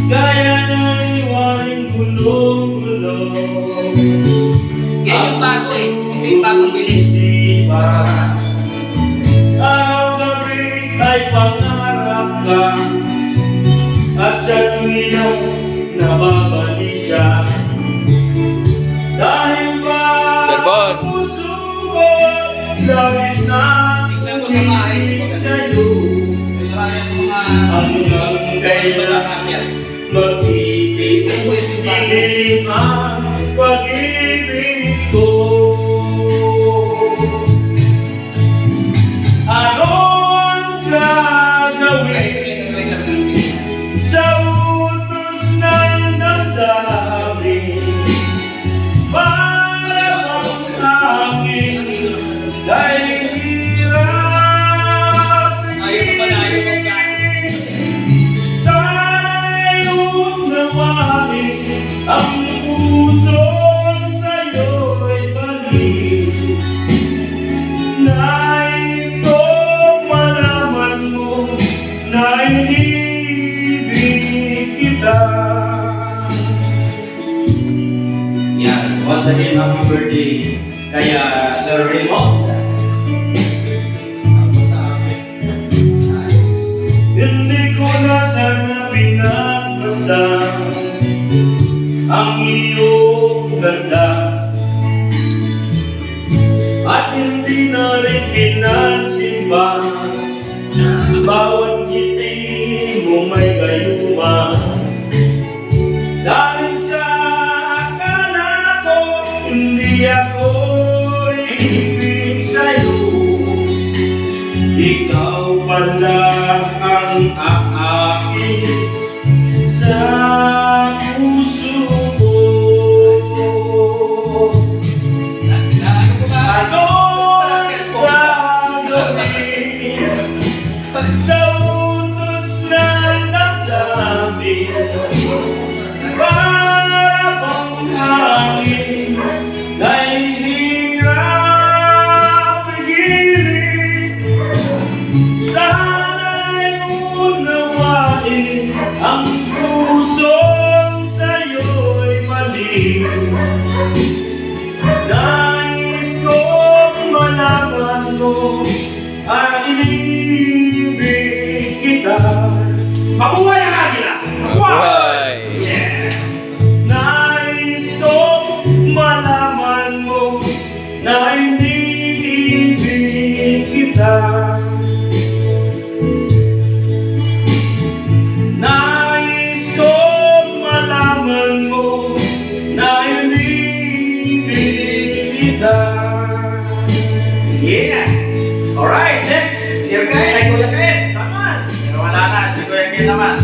gaya ng iwaning gulong-gulong. Yan yung bago eh. Ito yung bagong bilis. Araw-gabi ay pangarap ka, at sa tuwing nababalisa, dahil ba Serbon. puso ko labis na tingin sa'yo, hanggang kailan magtitiis din ang pag-ibig ko. Ano ang gagawin sa utos ng damdamin? Parang hangin dahil hirap sana'y unawain ang puso sa'yo'y balik. Nais kong malaman mo na inibig kita. Yan, once again, happy birthday kaya Sir Raymond. Hindi ko na sana pinagmasdan ang iyong ganda, at hindi na rin pinagsimba bawat ngiti mo may gayuma. Dahil sa akala ko hindi ako ibig sa'yo, ikaw pala ang aakin sa puso ko. Ano ang gagawin sa utos ng damdamin? Parang hangin dahil hirap pigilin, sana'y unawain ang pusong sa'yo'y mali. Nais kong malaman mo ang inibig kita. Mabuhay ang agila! Buhay! Nais kong malaman mo na hindi ibig kita. Nais kong malaman mo na hindi ibig kita. Yeah! Alright, next! Si Kuya Kay, Kuya Kay, naman! Pero wala na, si Kuya Ken naman.